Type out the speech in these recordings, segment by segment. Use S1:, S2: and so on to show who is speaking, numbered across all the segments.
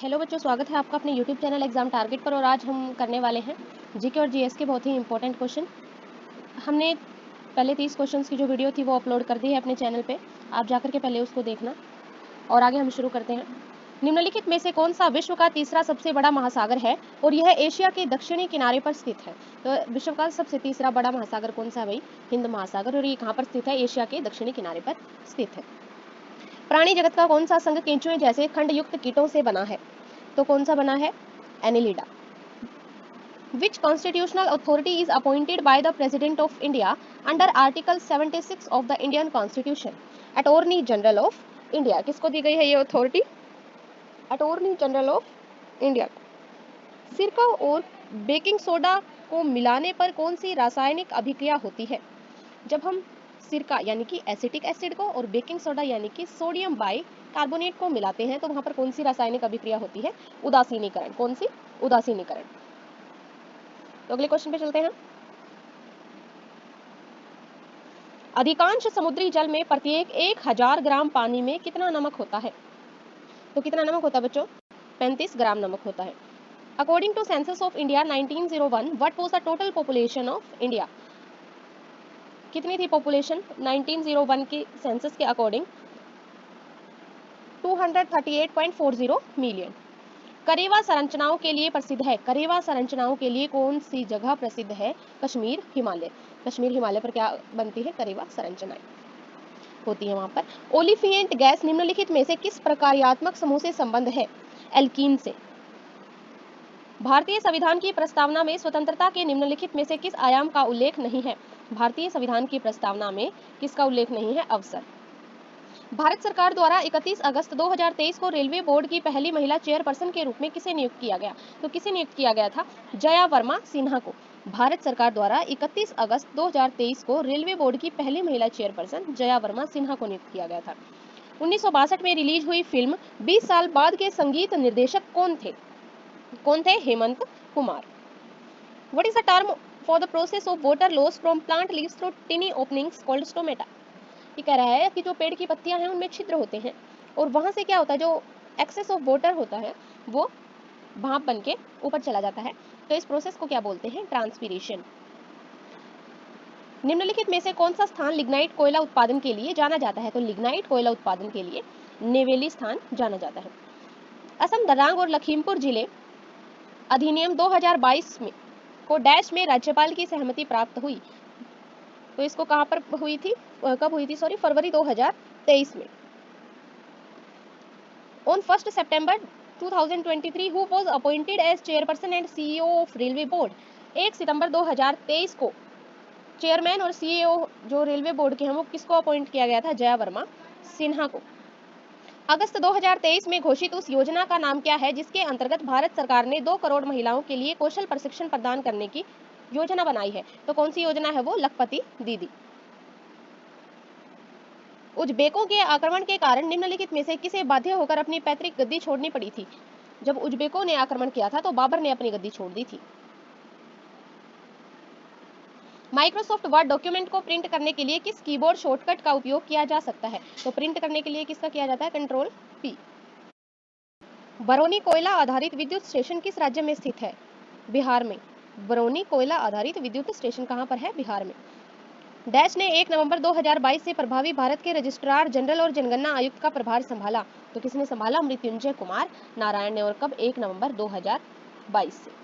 S1: Hello बच्चों, स्वागत है आपका अपने यूट्यूब चैनल एग्जाम टारगेट पर। और आज हम करने वाले हैं जीके और जीएस के बहुत ही इंपॉर्टेंट क्वेश्चन। हमने पहले 30 क्वेश्चंस की जो वीडियो थी वो अपलोड कर दी है अपने चैनल पे, आप जाकर के पहले उसको देखना। और आगे हम शुरू करते हैं। निम्नलिखित में से कौन सा विश्व का तीसरा सबसे बड़ा महासागर है और यह एशिया के दक्षिणी किनारे पर स्थित है? तो विश्व का सबसे तीसरा बड़ा महासागर कौन सा है भाई? हिंद महासागर। और ये कहाँ पर स्थित है? एशिया के दक्षिणी किनारे पर स्थित है। प्राणी जगत का कौन सा संघ केंचुए जैसे खंड युक्त कीटों से बना है? तो कौन सा बना है? Annelida. Which constitutional authority is appointed by the President of India under Article 76 of the Indian Constitution? Attorney General of India। किसको दी गई है ये authority? Attorney general of India. सिरका और बेकिंग सोडा को मिलाने पर कौन सी रासायनिक अभिक्रिया होती है? जब हम सिरका यानी कि एसिटिक एसिड को और बेकिंग सोडा यानी कि सोडियम बाई कार्बोनेट को मिलाते हैं तो वहां पर कौन सी रासायनिक अभिक्रिया होती है? उदासीनीकरण। कौन सी? उदासीनीकरण। तो अगले क्वेश्चन पे चलते हैं। अधिकांश समुद्री जल में प्रत्येक 1000 ग्राम पानी में कितना नमक होता है? तो कितना नमक होता है बच्चों? 35 ग्राम नमक होता है। According to census of India 1901, what was the total population of India? कितनी थी पॉपुलेशन 1901 की सेंसस के अकॉर्डिंग? 238.40 मिलियन। करेवा संरचनाओं के लिए प्रसिद्ध है। करेवा संरचनाओं के लिए कौन सी जगह प्रसिद्ध है? कश्मीर हिमालय। कश्मीर हिमालय पर क्या बनती है? करेवा संरचनाएं होती है वहां पर। ओलिफिएंट गैस निम्नलिखित में से किस प्रकार्यात्मक समूह से संबंध है? एल्कीन से। भारतीय संविधान की प्रस्तावना में स्वतंत्रता के निम्नलिखित में से किस आयाम का उल्लेख नहीं है? भारतीय संविधान की प्रस्तावना में किसका उल्लेख नहीं है? अवसर। भारत सरकार द्वारा 31 अगस्त 2023 को रेलवे बोर्ड की पहली महिला चेयरपर्सन के रूप में किसे नियुक्त किया गया? तो किसे नियुक्त किया गया था? जया वर्मा सिन्हा को। भारत सरकार द्वारा 31 अगस्त 2023 को रेलवे बोर्ड की पहली महिला चेयरपर्सन जया वर्मा सिन्हा को नियुक्त किया गया था। 1962 में रिलीज हुई फिल्म 20 साल बाद के संगीत निर्देशक कौन थे? कौन थे? Hemant Kumar. What is the term for the process of water loss from plant leaves through tiny openings called stomata? ये कह रहा है कि जो पेड़ की पत्तियां हैं उनमें छिद्र होते हैं और वहां से क्या होता है, जो एक्सेस ऑफ वाटर होता है वो भाप बन के ऊपर चला जाता है। तो इस प्रोसेस को क्या बोलते हैं? ट्रांसपीरेशन। निम्नलिखित में से कौन सा स्थान लिग्नाइट कोयला उत्पादन के लिए जाना जाता है? तो लिग्नाइट कोयला उत्पादन के लिए नेवेली स्थान जाना जाता है। असम, दरांग और लखीमपुर जिले अधिनियम 2022 में को डैश में राज्यपाल की सहमति प्राप्त हुई। तो इसको कहां पर हुई थी? कब हुई थी? सॉरी, फरवरी 2023 में। On 1st September 2023, who was appointed as chairperson and CEO of Railway Board? 1 सितंबर 2023 को चेयरमैन और सीईओ जो रेलवे बोर्ड के हैं वो किसको अपॉइंट किया गया था? जया वर्मा सिन्हा को। अगस्त 2023 में घोषित उस योजना का नाम क्या है जिसके अंतर्गत भारत सरकार ने 2 करोड़ महिलाओं के लिए कौशल प्रशिक्षण प्रदान करने की योजना बनाई है? तो कौन सी योजना है वो? लखपति दीदी। उज्बेकों के आक्रमण के कारण निम्नलिखित में से किसे बाध्य होकर अपनी पैतृक गद्दी छोड़नी पड़ी थी? जब उज्बेकों ने आक्रमण किया था तो बाबर ने अपनी गद्दी छोड़ दी थी। माइक्रोसॉफ्ट वर्ड डॉक्यूमेंट को प्रिंट करने के लिए किस कीबोर्ड शॉर्टकट का उपयोग किया जा सकता है? तो प्रिंट करने के लिए किसका किया जाता है? Control P. बरौनी कोयला आधारित विद्युत स्टेशन किस राज्य में स्थित है? बिहार में। बरौनी कोयला आधारित विद्युत स्टेशन कहां पर है? बिहार में। डैश ने 1 नवंबर 2022 से प्रभावी भारत के रजिस्ट्रार जनरल और जनगणना आयुक्त का प्रभार संभाला। तो किसने संभाला? मृत्युंजय कुमार नारायण ने। और कब? 1 नवंबर 2022 से।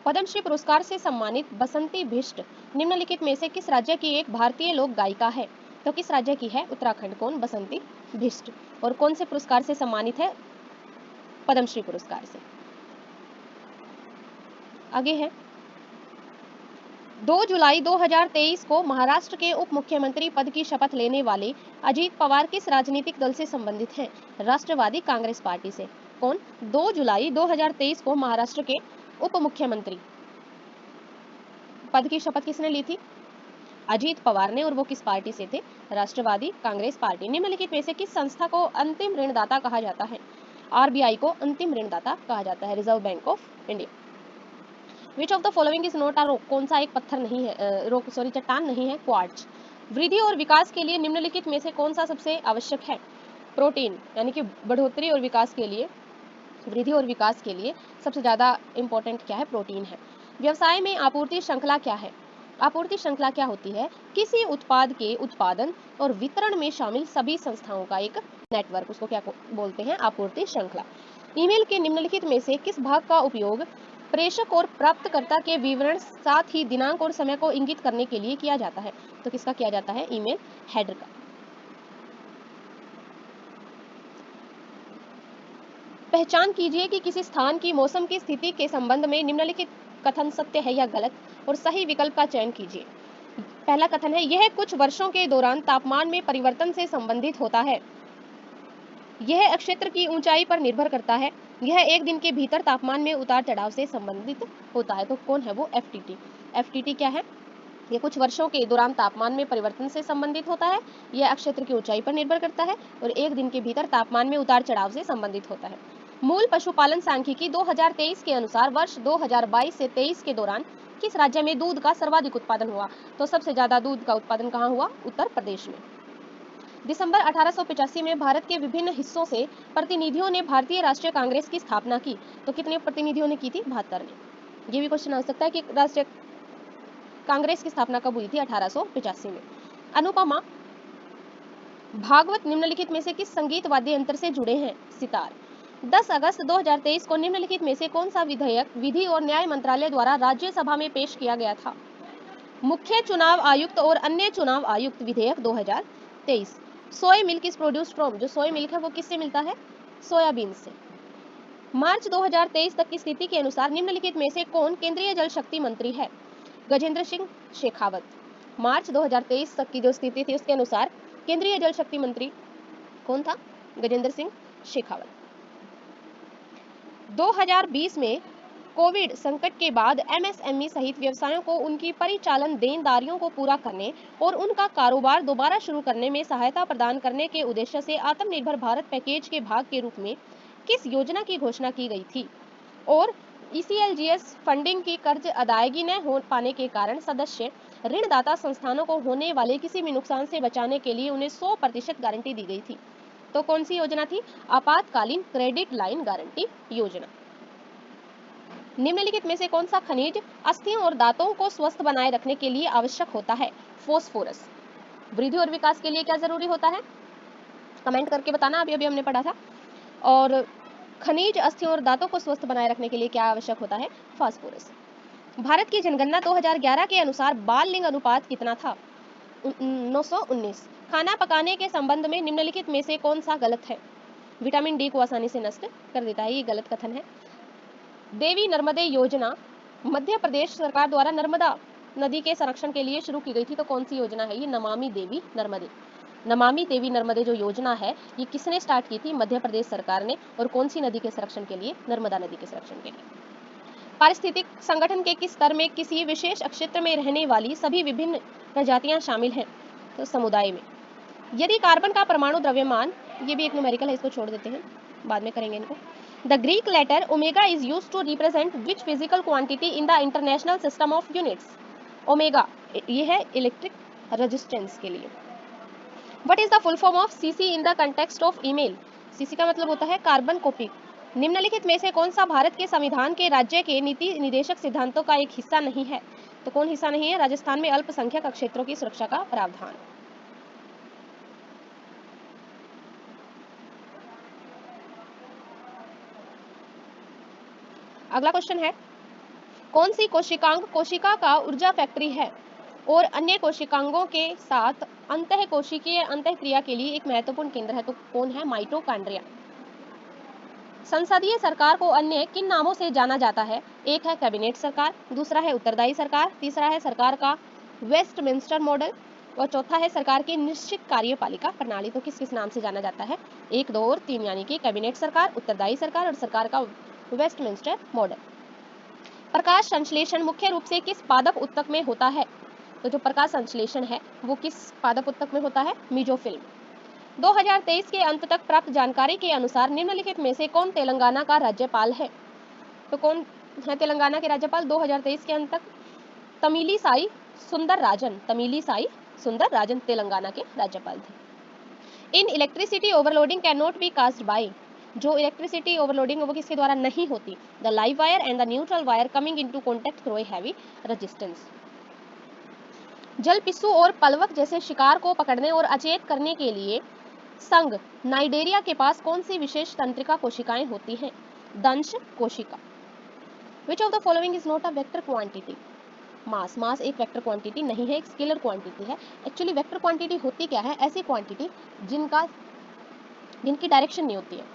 S1: पद्मश्री पुरस्कार से सम्मानित बसंती भिष्ट निम्नलिखित में से किस राज्य की एक भारतीय लोक गायिका है? तो किस राज्य की है? उत्तराखंड। कौन? बसंती भिष्ट। और कौन से पुरस्कार से सम्मानित है? पद्मश्री पुरस्कार से। आगे है 2 जुलाई 2023 को महाराष्ट्र के उप मुख्यमंत्री पद की शपथ लेने वाले अजीत पवार किस राजनीतिक दल से संबंधित हैं? राष्ट्रवादी कांग्रेस पार्टी से। कौन? 2 जुलाई 2023 को महाराष्ट्र के उप मुख्यमंत्री पद की शपथ किसने ली थी? अजीत पवार ने। और वो किस पार्टी से थे? राष्ट्रवादी कांग्रेस पार्टी। निम्नलिखित में से किस संस्था को अंतिम ऋणदाता कहा जाता है? आरबीआई को अंतिम ऋणदाता कहा जाता है, reserve bank of India. Which of the following is not a rock, कौन सा एक पत्थर नहीं है, रॉक सॉरी चट्टान नहीं है, क्वार्ट्ज। वृद्धि और विकास के लिए निम्नलिखित में से कौन सा सबसे आवश्यक है? प्रोटीन, यानी कि बढ़ोतरी और विकास के लिए, वृद्धि और विकास के लिए सबसे ज्यादा इंपॉर्टेंट क्या है? प्रोटीन है। व्यवसाय में आपूर्ति श्रृंखला क्या है? आपूर्ति श्रृंखला क्या होती है? किसी उत्पाद के उत्पादन और वितरण में शामिल सभी संस्थाओं का एक नेटवर्क, उसको क्या बोलते हैं? आपूर्ति श्रृंखला। ईमेल के निम्नलिखित में से किस भाग का उपयोग प्रेषक और प्राप्तकर्ता के विवरण साथ ही दिनांक और समय को इंगित करने के लिए किया जाता है? तो किसका किया जाता है? ईमेल हेडर का। पहचान कीजिए कि किसी स्थान की मौसम की स्थिति के संबंध में निम्नलिखित कथन सत्य है या गलत, और सही विकल्प का चयन कीजिए। पहला कथन है, यह कुछ वर्षों के दौरान तापमान में परिवर्तन से संबंधित होता है। यह अक्षेत्र की ऊंचाई पर निर्भर करता है। यह एक दिन के भीतर तापमान में उतार चढ़ाव से संबंधित होता है। तो कौन है वो? एफटीटी। एफटीटी क्या है? ये कुछ वर्षों के दौरान तापमान में परिवर्तन से संबंधित होता है, यह अक्षेत्र की ऊंचाई पर निर्भर करता है, और एक दिन के भीतर तापमान में उतार चढ़ाव से संबंधित होता है। मूल पशुपालन सांख्यिकी 2023 के अनुसार वर्ष 2022 से 23 के दौरान किस राज्य में दूध का सर्वाधिक उत्पादन हुआ? तो सबसे ज्यादा दूध का उत्पादन कहाँ हुआ? उत्तर प्रदेश में। दिसंबर 1885 में भारत के विभिन्न हिस्सों से प्रतिनिधियों ने भारतीय राष्ट्रीय कांग्रेस की स्थापना की। तो कितने प्रतिनिधियों ने की थी? 72 ने। ये भी क्वेश्चन आ सकता है कि राष्ट्रीय कांग्रेस की स्थापना कब हुई थी? 1885 में। अनुपमा भागवत निम्नलिखित में से किस संगीत वाद्य यंत्र से जुड़े हैं? सितार। 10 अगस्त 2023 को निम्नलिखित में से कौन सा विधेयक विधि और न्याय मंत्रालय द्वारा राज्यसभा में पेश किया गया था? मुख्य चुनाव आयुक्त और अन्य चुनाव आयुक्त विधेयक 2023। Soya milk is produced from, जो सोया मिल्क है वो किससे मिलता है? सोयाबीन से। मार्च 2023 तक की स्थिति के अनुसार निम्नलिखित में से कौन केंद्रीय जल शक्ति मंत्री है? गजेंद्र सिंह शेखावत। मार्च 2023 तक की जो स्थिति थी उसके अनुसार केंद्रीय जल शक्ति मंत्री कौन था? गजेंद्र सिंह शेखावत। 2020 में कोविड संकट के बाद एमएसएमई सहित व्यवसायों को उनकी परिचालन देनदारियों को पूरा करने और उनका कारोबार दोबारा शुरू करने में सहायता प्रदान करने के उद्देश्य से आत्मनिर्भर भारत पैकेज के भाग के रूप में किस योजना की घोषणा की गई थी? और ईसीएलजीएस फंडिंग की कर्ज अदायगी न हो पाने के कारण सदस्य ऋणदाता संस्थानों को होने वाले किसी भी नुकसान से बचाने के लिए उन्हें 100% गारंटी दी गई थी। तो कौन सी योजना थी? आपातकालीन क्रेडिट लाइन गारंटी योजना। निम्नलिखित में से कौन सा खनिज अस्थियों और दांतों को स्वस्थ बनाए रखने के लिए आवश्यक होता है? फास्फोरस। वृद्धि और विकास के लिए क्या जरूरी होता है? कमेंट करके बताना, अभी अभी हमने पढ़ा था। और खनिज अस्थियों और दांतों को स्वस्थ बनाए रखने के लिए क्या आवश्यक होता है? फास्फोरस। भारत की जनगणना 2011 के अनुसार बाल लिंग अनुपात कितना था? 919। खाना पकाने के संबंध में निम्नलिखित में से कौन सा गलत है? विटामिन डी को आसानी से नष्ट कर देता है, ये गलत कथन है। देवी नर्मदे योजना मध्य प्रदेश सरकार द्वारा नर्मदा नदी के संरक्षण के लिए शुरू की गई थी। तो कौन सी योजना है ये? नमामि देवी नर्मदे। नमामि देवी नर्मदे जो योजना है ये किसने स्टार्ट की थी? मध्य प्रदेश सरकार ने। और कौन सी नदी के संरक्षण के लिए? नर्मदा नदी के संरक्षण के लिए। पारिस्थितिक संगठन के किस स्तर में किसी विशेष क्षेत्र में रहने वाली सभी विभिन्न प्रजातियां शामिल हैं? तो समुदाय में। यदि कार्बन का परमाणु द्रव्यमान, ये भी एक न्यूमेरिकल है, इसको छोड़ देते हैं, बाद में करेंगे इनको। The Greek letter omega is used to represent which physical quantity in the international system of units? Omega ये है इलेक्ट्रिक रेजिस्टेंस के लिए। What is the full form of CC in the context of email? CC का मतलब होता है carbon copy. निम्नलिखित में से कौन सा भारत के संविधान के राज्य के नीति निदेशक सिद्धांतों का एक हिस्सा नहीं है? तो कौन हिस्सा नहीं है? राजस्थान में अल्पसंख्यक क्षेत्रों की सुरक्षा का प्रावधान। अगला क्वेश्चन है, कौन सी कोशिकांग कोशिका का ऊर्जा फैक्ट्री है और अन्य कोशिकांगों के साथ अंतःकोशिकीय अंतःक्रिया के लिए एक महत्वपूर्ण केंद्र है? तो कौन है? माइटोकॉन्ड्रिया। संसदीय सरकार को अन्य किन नामों से जाना जाता है? एक है कैबिनेट सरकार, दूसरा है उत्तरदायी सरकार, तीसरा है सरकार का वेस्टमिंस्टर मॉडल, और चौथा है सरकार की निश्चित कार्यपालिका प्रणाली। तो किस किस नाम से जाना जाता है? 1, 2 और 3, यानी कि कैबिनेट सरकार, उत्तरदायी सरकार और सरकार का वेस्टमिंस्टर मॉडल। प्रकाश संश्लेषण मुख्य रूप से किस पादप उत्तक में होता है? तो जो प्रकाश संश्लेषण है वो किस पादप उत्तक में होता है? मीजोफिल्म। 2023 के अंत तक प्राप्त जानकारी के अनुसार निम्नलिखित में से कौन तेलंगाना का राज्यपाल है? तो कौन है तेलंगाना के राज्यपाल 2023 के अंत तक? तमिलिसाई सुंदरराजन तेलंगाना के राज्यपाल थे। In electricity overloading can not be caused bye, जो इलेक्ट्रिसिटी ओवरलोडिंग वो किसके द्वारा नहीं होती? The live wire and the neutral wire coming into contact through a heavy resistance. जल पिस्सू और पलवक जैसे शिकार को पकड़ने और अचेत करने के लिए संघ नाइडेरिया के पास कौन सी विशेष तंत्रिका कोशिकाएं होती हैं? दंश कोशिका। Which of the following is not a vector quantity? मास एक वेक्टर क्वांटिटी नहीं है, एक स्केलर क्वांटिटी है। एक्चुअली वेक्टर क्वांटिटी होती क्या है? ऐसी क्वांटिटी जिनकी डायरेक्शन नहीं होती है।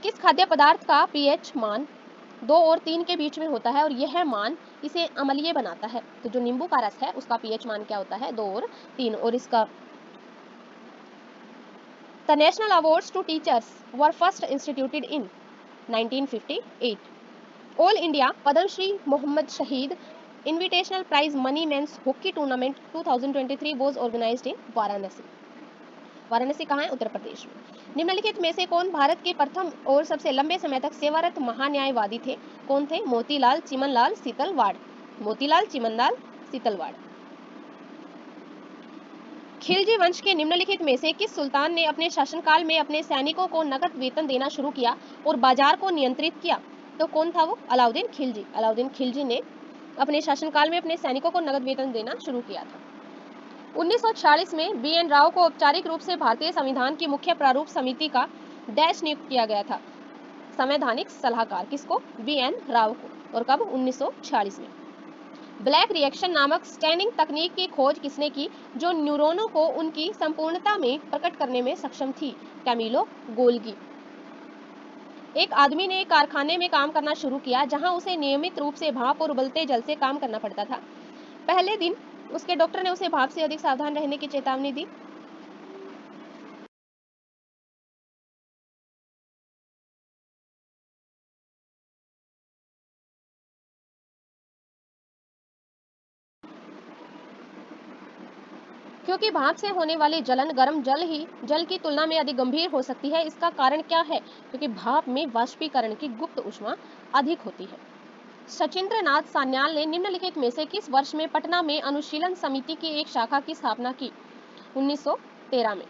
S1: किस खाद्य पदार्थ का पीएच मान 2 और 3 के बीच में होता है और यह मान इसे अम्लीय बनाता है? तो जो नींबू का रस है उसका पीएच मान क्या होता है? 2 और 3। और इसका The national awards to teachers were first instituted in 1958. All India Padam Shri Mohammad Shahid Invitational Prize Money Men's Hockey Tournament 2023 was organized in Varanasi. Varanasi कहाँ है? उत्तर प्रदेश में। निम्नलिखित में से कौन भारत के प्रथम और सबसे लंबे समय तक सेवारत महान्यायवादी थे? कौन थे? मोतीलाल चिमनलाल सीतलवाड़। मोतीलाल चिमनलाल सीतलवाड़। खिलजी वंश के निम्नलिखित में से किस सुल्तान ने अपने शासनकाल में अपने सैनिकों को नकद वेतन देना शुरू किया और बाजार को नियंत्रित किया? तो कौन था वो? अलाउद्दीन खिलजी। अलाउद्दीन खिलजी ने अपने शासनकाल में अपने सैनिकों को नकद वेतन देना शुरू किया था। 1946 में बी.एन. राव को औपचारिक रूप से भारतीय संविधान की मुख्य प्रारूप समिति का डैश नियुक्त किया गया था? संवैधानिक सलाहकार। किसको? बी.एन. राव को। और कब? 1946 में। ब्लैक रिएक्शन नामक स्टैनिंग तकनीक की खोज किसने की, जो न्यूरॉनों को उनकी संपूर्णता में प्रकट करने में सक्षम थी? Camillo Golgi. एक आदमी ने एक कारखाने में काम करना शुरू किया जहां उसे नियमित रूप से भाप और उबलते जल से काम करना पड़ता था। पहले दिन उसके डॉक्टर ने उसे भाप से अधिक सावधान रहने की चेतावनी दी। क्योंकि भाप से होने वाली जलन गर्म जल की तुलना में अधिक गंभीर हो सकती है। इसका कारण क्या है? क्योंकि भाप में वाष्पीकरण की गुप्त ऊष्मा अधिक होती है। सचिंद्र नाथ सान्याल ने निम्नलिखित में से किस वर्ष में पटना में अनुशीलन समिति की एक शाखा की स्थापना की? 1913 में।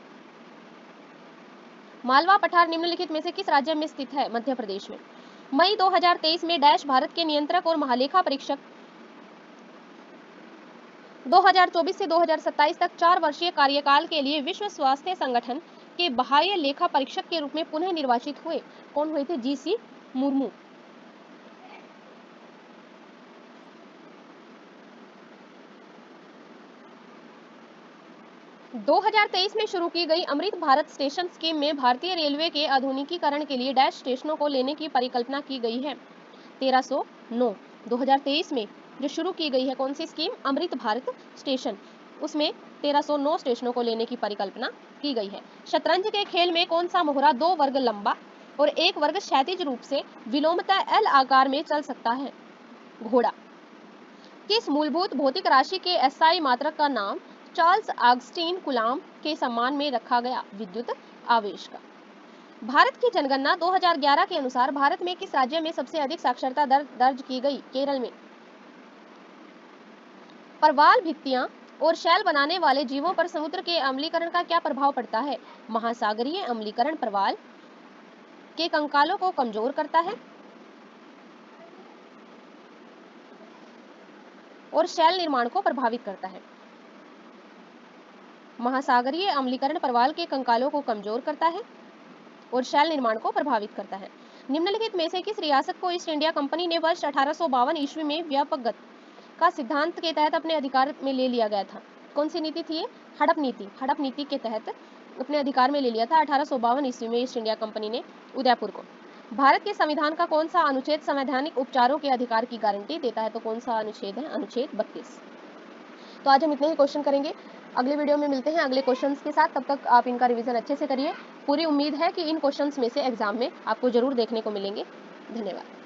S1: मालवा पठार निम्नलिखित में से किस राज्य में स्थित है? मध्य प्रदेश में। मई 2023 में डैश भारत के नियंत्रक और महालेखा परीक्षक 2024 से 2027 तक 4 वर्षीय कार्यकाल के लिए विश्व स्वास्थ्य संगठन के बाह्य लेखा परीक्षक के रूप में पुनः निर्वाचित हुए। कौन हुए थे? जी.सी. मुर्मू। – 2023 में शुरू की गई अमृत भारत स्टेशन स्कीम में भारतीय रेलवे के आधुनिकीकरण के लिए डैश स्टेशनों को लेने की परिकल्पना की गई है? 1309। 2023 में जो शुरू की गई है कौन सी स्कीम? अमृत भारत स्टेशन। उसमें 1309 स्टेशनों को लेने की परिकल्पना की गई है। शतरंज के खेल में कौन सा मोहरा 2 वर्ग लंबा और 1 वर्ग क्षैतिज रूप से विलोमतः एल आकार में चल सकता है? घोड़ा। किस मूलभूत भौतिक राशि के एसआई मात्रक का नाम चार्ल्स ऑगस्टीन कुलाम के सम्मान में रखा गया? विद्युत आवेश का। भारत की जनगणना 2011 के अनुसार भारत में किस राज्य में सबसे अधिक साक्षरता दर दर्ज की गई? केरल में। प्रवाल भित्तियां और शैल बनाने वाले जीवों पर समुद्र के अम्लीकरण का क्या प्रभाव पड़ता है? महासागरीय अम्लीकरण प्रवाल के कंकालों को कमजोर करता है और शैल निर्माण को प्रभावित करता है। महासागरीय अम्लीकरण प्रवाल के कंकालों को कमजोर करता है और शैल निर्माण को प्रभावित करता है। निम्नलिखित में से किस रियासत को ईस्ट इंडिया कंपनी ने वर्ष 1852 ईस्वी में व्यापक का सिद्धांत के तहत अपने अधिकार में ले लिया गया था? कौन सी नीति थी ये? हड़प नीति। हड़प नीति के तहत अपने अधिकार में ले लिया था 1852 ईस्वी में ईस्ट इंडिया कंपनी ने उदयपुर को। भारत के संविधान का कौन सा अनुच्छेद संवैधानिक उपचारों के अधिकार की गारंटी देता है? तो कौन सा अनुच्छेद है? अनुच्छेद 32। तो आज हम इतने ही क्वेश्चन करेंगे। अगले वीडियो में मिलते हैं अगले क्वेश्चंस के साथ। तब तक आप इनका रिवीजन अच्छे से करिए। पूरी उम्मीद है कि इन क्वेश्चंस में से एग्जाम में आपको जरूर देखने को मिलेंगे। धन्यवाद।